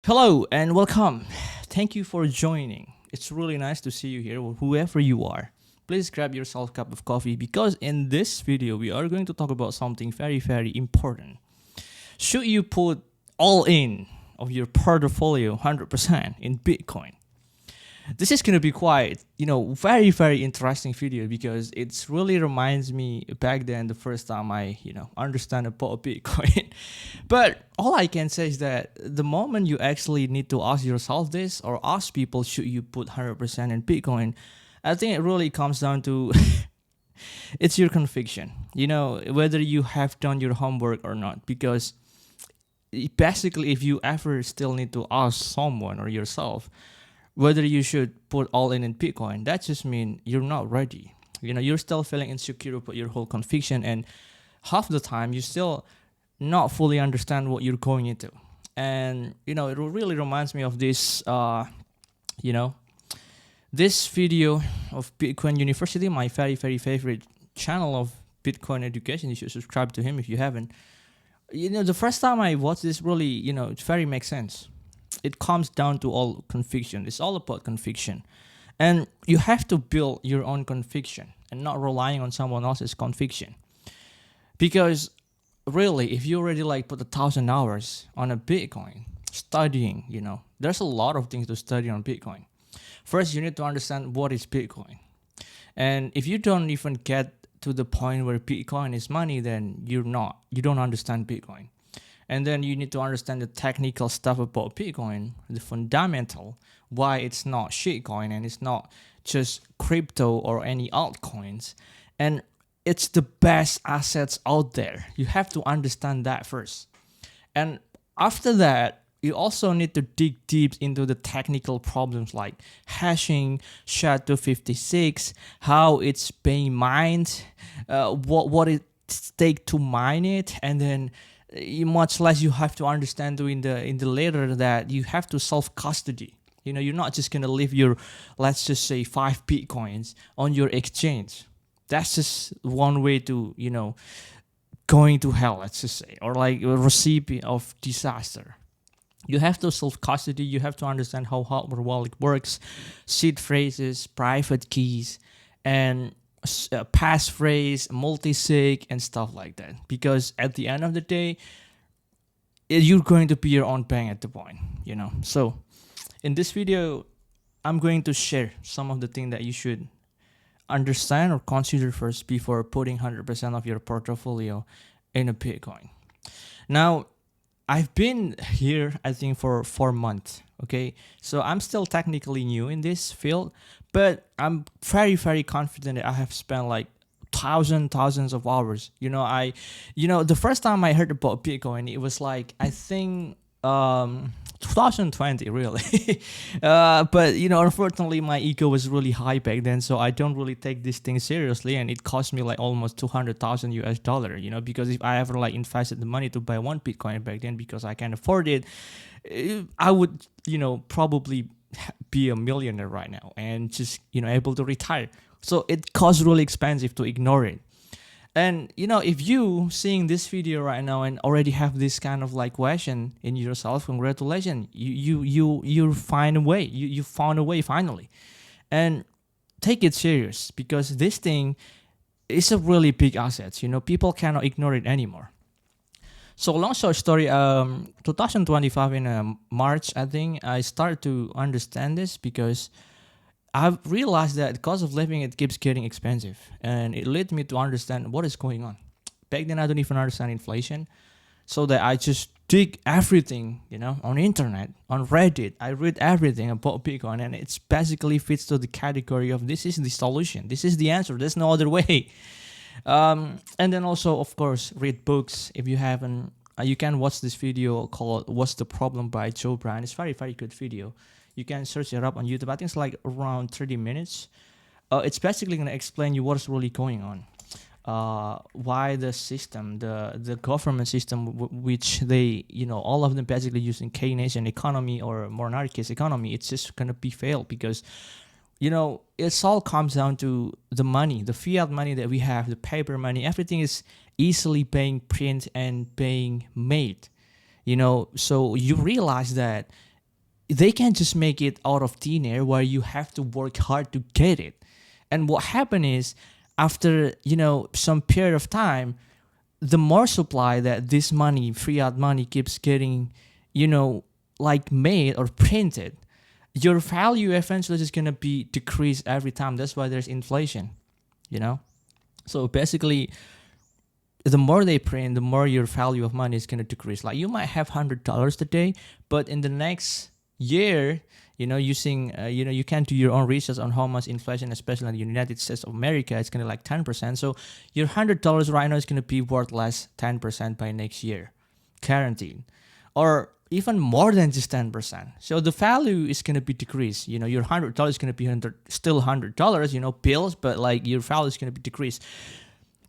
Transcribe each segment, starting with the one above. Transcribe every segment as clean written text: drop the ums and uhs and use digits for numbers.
Hello and welcome. Thank you for joining. It's really nice to see you here, whoever you are. Please grab yourself a cup of coffee because in this video we are going to talk about something very important. Should you put all in of your portfolio 100% in Bitcoin? This is going to be quite, very interesting video because it really reminds me back then the first time I, understand about Bitcoin. But all I can say is that the moment you actually need to ask yourself this or ask people, should you put 100% in Bitcoin? I think it really comes down to it's your conviction, whether you have done your homework or not. Because basically, if you ever still need to ask someone or yourself, whether you should put all in Bitcoin, that just means you're not ready. You're still feeling insecure about your whole conviction, and half the time you still not fully understand what you're going into. And it really reminds me of this, this video of Bitcoin University, my very favorite channel of Bitcoin education. You should subscribe to him if you haven't. The first time I watched this, really, it very makes sense. It comes down to all conviction. It's all about conviction. And you have to build your own conviction and not relying on someone else's conviction. Because really, if you already put 1,000 hours on a Bitcoin, studying, there's a lot of things to study on Bitcoin. First, you need to understand what is Bitcoin. And if you don't even get to the point where Bitcoin is money, then you don't understand Bitcoin. And then you need to understand the technical stuff about Bitcoin, the fundamental, why it's not shitcoin and it's not just crypto or any altcoins. And it's the best assets out there. You have to understand that first. And after that, you also need to dig deep into the technical problems like hashing, SHA-256, how it's being mined, what it takes to mine it, and then much less you have to understand in the later that you have to self-custody. You're not just going to leave your, let's just say, 5 Bitcoins on your exchange. That's just one way to, going to hell, let's just say, or like a recipe of disaster. You have to self-custody. You have to understand how hardware wallet works, seed phrases, private keys, and passphrase, multi-sig, and stuff like that. Because at the end of the day, you're going to be your own bank at the point, So in this video, I'm going to share some of the things that you should understand or consider first before putting 100% of your portfolio in a Bitcoin. Now, I've been here, I think, for 4 months. Okay, so I'm still technically new in this field, but I'm very confident that I have spent thousands of hours. The first time I heard about Bitcoin, it was I think 2020 really. But unfortunately my ego was really high back then, so I don't really take this thing seriously, and it cost me almost 200,000 US dollar, because if I ever invested the money to buy one Bitcoin back then because I can't afford it, I would probably be a millionaire right now and just able to retire. So it costs really expensive to ignore it. And if you seeing this video right now and already have this kind of question in yourself, congratulations, you find a way. You found a way finally, and take it serious because this thing is a really big asset. People cannot ignore it anymore. So long short story, 2025 in March, I think I started to understand this because I've realized that the cost of living, it keeps getting expensive, and it led me to understand what is going on. Back then, I don't even understand inflation, so that I just dig everything, on the internet, on Reddit. I read everything about Bitcoin, and it's basically fits to the category of this is the solution, this is the answer, there's no other way. And then also, of course, read books. If you haven't, you can watch this video called "What's the Problem" by Joe Bryan. It's very good video. You can search it up on YouTube. I think it's around 30 minutes. It's basically going to explain you what's really going on. Why the system, the government system, which they, all of them basically using Keynesian economy or monarchist economy, it's just going to be failed because, it all comes down to the money, the fiat money that we have, the paper money. Everything is easily being printed and being made, so you realize that they can just make it out of thin air where you have to work hard to get it. And what happened is, after some period of time, the more supply that this money, fiat money, keeps getting, like made or printed, your value eventually is gonna be decreased every time. That's why there's inflation. So basically, the more they print, the more your value of money is gonna decrease. Like, you might have $100 today, but in the next year, using you can do your own research on how much inflation, especially in the United States of America, it's gonna like 10%. So your $100 right now is gonna be worth less 10% by next year, guaranteed, or even more than just 10%. So the value is gonna be decreased. Your $100 is gonna be still $100, bills, but like your value is gonna be decreased.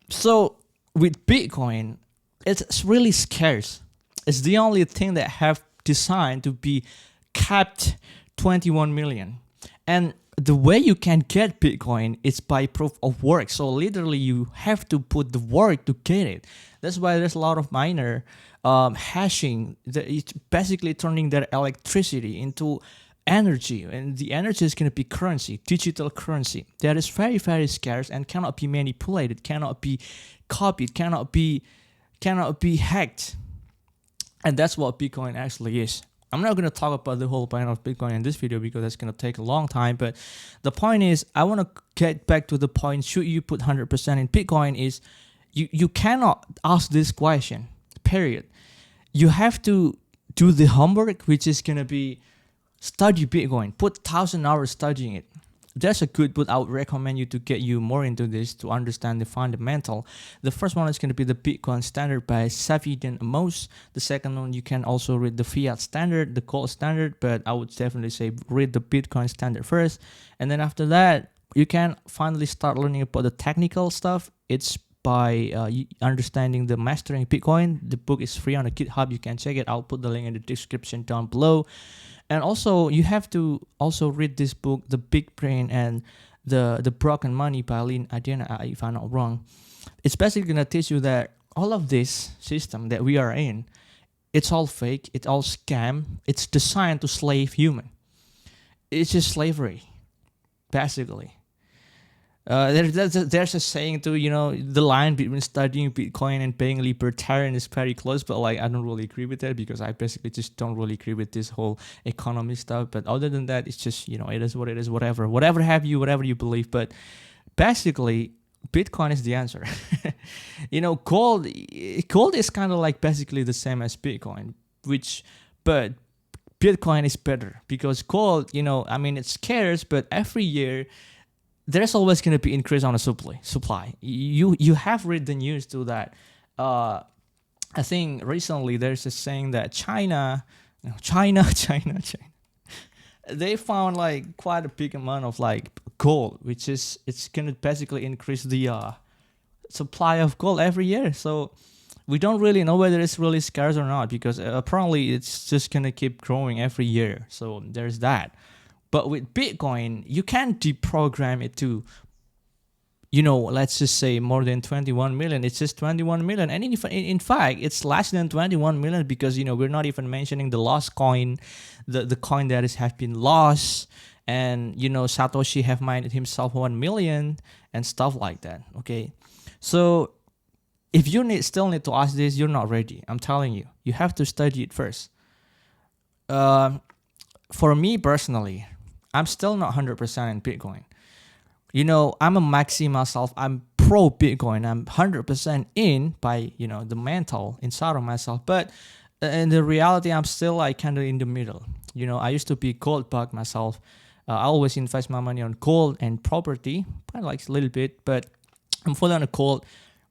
So with Bitcoin, it's really scarce. It's the only thing that have designed to be capped 21 million. And the way you can get Bitcoin is by proof of work. So literally you have to put the work to get it. That's why there's a lot of miner hashing. It's basically turning their electricity into energy, and the energy is going to be currency, digital currency that is very, very scarce and cannot be manipulated, cannot be copied, cannot be hacked. And that's what Bitcoin actually is. I'm not going to talk about the whole point of Bitcoin in this video because that's going to take a long time, but the point is, I want to get back to the point, should you put 100% in Bitcoin, is you cannot ask this question, period. You have to do the homework, which is going to be study Bitcoin, put 1,000 hours studying it. That's a good book. I would recommend you to get you more into this to understand the fundamental. The first one is going to be the Bitcoin Standard by Saviden Amos. The second one, you can also read the Fiat Standard, the Gold Standard, but I would definitely say read the Bitcoin Standard first. And then after that, you can finally start learning about the technical stuff. It's by understanding the Mastering Bitcoin. The book is free on the GitHub. You can check it. I'll put the link in the description down below. And also, you have to also read this book, The Big Brain and the Broken Money by Lynn Adena, if I'm not wrong. It's basically going to teach you that all of this system that we are in, it's all fake, it's all scam, it's designed to slave human. It's just slavery, basically. There's a saying too, the line between studying Bitcoin and being libertarian is very close, but like I don't really agree with that because I basically just don't really agree with this whole economy stuff. But other than that, it's just, it is what it is, whatever you believe. But basically, Bitcoin is the answer. Gold is kind of like basically the same as Bitcoin, but Bitcoin is better because gold, it's scarce, but every year there's always going to be increase on the supply. You have read the news to that. I think recently there's a saying that China, they found like quite a big amount of like gold, which is, it's going to basically increase the supply of gold every year. So we don't really know whether it's really scarce or not because apparently it's just going to keep growing every year. So there's that. But with Bitcoin, you can deprogram it to, let's just say more than 21 million. It's just 21 million. And in fact, it's less than 21 million because, we're not even mentioning the lost coin, the coin that has been lost. And, Satoshi have mined himself 1 million and stuff like that. Okay. So if you still need to ask this, you're not ready. I'm telling you, you have to study it first. For me personally, I'm still not 100% in Bitcoin. I'm a maxi myself. I'm pro Bitcoin. I'm 100% in by, the mental inside of myself. But in the reality, I'm still like kind of in the middle. I used to be gold bug myself. I always invest my money on gold and property, kind of like a little bit, but I'm fully on the gold.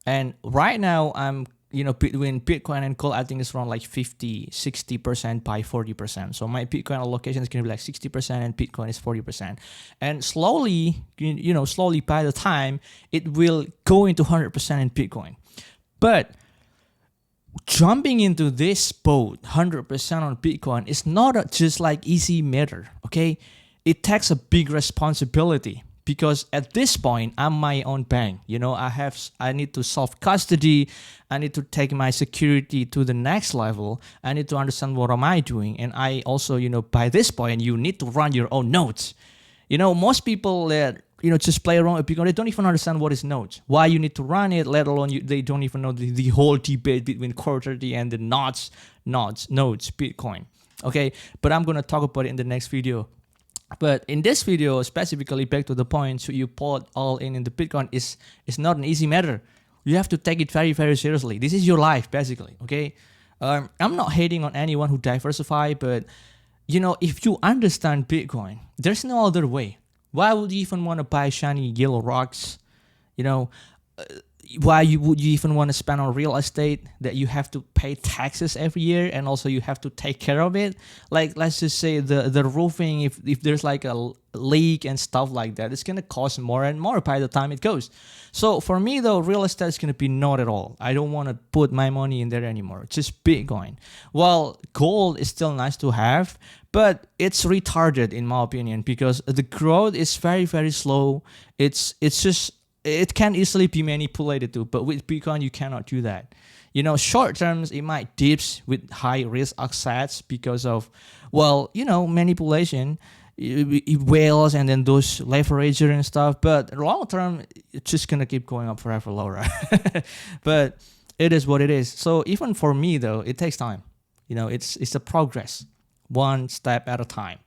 And right now, I'm between Bitcoin and gold, I think it's around like 60% by 40%. So my Bitcoin allocation is going to be like 60% and Bitcoin is 40%. And slowly, slowly by the time, it will go into 100% in Bitcoin. But jumping into this boat, 100% on Bitcoin, is not just like easy matter, okay? It takes a big responsibility because at this point I'm my own bank. I need to self custody. I need to take my security to the next level. I need to understand what am I doing, and I also, by this point you need to run your own nodes. Most people that just play around with Bitcoin, they don't even understand what is nodes, why you need to run it, let alone they don't even know the whole debate between Core30 and the nodes Bitcoin. Okay, but I'm gonna talk about it in the next video. But in this video, specifically back to the point, so you put all in the Bitcoin is not an easy matter. You have to take it very, very seriously. This is your life, basically. Okay, I'm not hating on anyone who diversify, but if you understand Bitcoin, there's no other way. Why would you even want to buy shiny yellow rocks? Why would you even want to spend on real estate that you have to pay taxes every year, and also you have to take care of it? Like, let's just say the roofing, if there's like a leak and stuff like that, it's gonna cost more and more by the time it goes. So for me though, real estate is gonna be not at all. I don't want to put my money in there anymore. It's just Bitcoin. Well, gold is still nice to have, but it's retarded in my opinion, because the growth is very, very slow. It can easily be manipulated too, but with Bitcoin you cannot do that. Short terms it might dips with high risk assets because of manipulation, whales, and then those leverager and stuff. But long term it's just gonna keep going up forever low, right? But it is what it is. So even for me though, it takes time. It's a progress, one step at a time.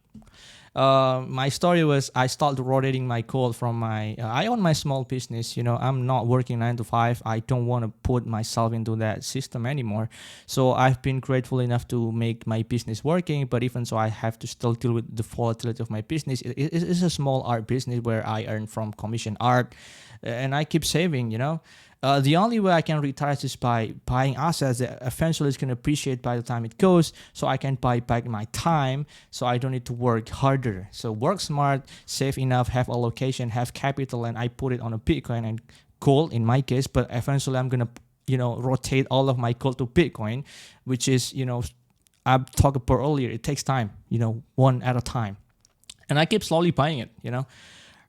My story was I started rotating my code from I own my small business. I'm not working 9 to 5. I don't want to put myself into that system anymore. So I've been grateful enough to make my business working, but even so I have to still deal with the volatility of my business. It's a small art business where I earn from commission art, and I keep saving. The only way I can retire is by buying assets that eventually is going to appreciate by the time it goes, so I can buy back my time, so I don't need to work harder. So work smart, save enough, have allocation, have capital, and I put it on a Bitcoin and gold in my case. But eventually I'm going to, rotate all of my gold to Bitcoin, which is, I've talked about earlier, it takes time, one at a time. And I keep slowly buying it,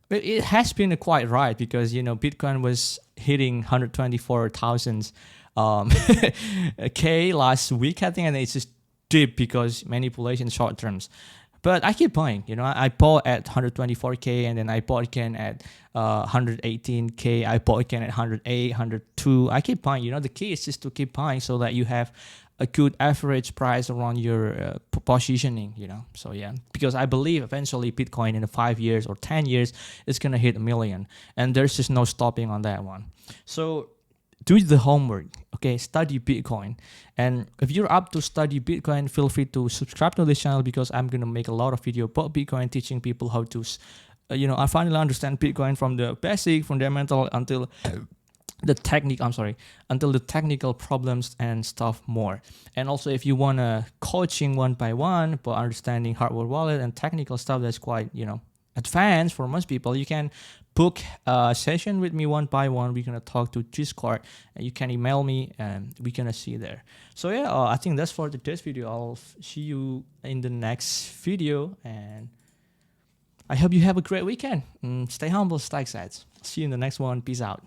But it has been a quiet ride because, Bitcoin was hitting 124,000 K last week, I think, and it's just dipped because manipulation short terms. But I keep buying, I bought at 124K, and then I bought again at 118K. I bought again at 108, 102. I keep buying, the key is just to keep buying so that you have a good average price around your positioning, So yeah, because I believe eventually Bitcoin in 5 years or 10 years is going to hit 1 million, and there's just no stopping on that one. So do the homework, okay? Study Bitcoin. And if you're up to study Bitcoin, feel free to subscribe to this channel, because I'm going to make a lot of video about Bitcoin, teaching people how to, I finally understand Bitcoin from the basic, fundamental until the technical problems and stuff more. And also if you want a coaching one by one but understanding hardware wallet and technical stuff that's quite advanced for most people, you can book a session with me one by one. We're gonna talk to Discord, and you can email me and we're gonna see there. So yeah, I think that's for today's video. I'll see you in the next video, and I hope you have a great weekend. Stay humble, stay excited. See you in the next one. Peace out.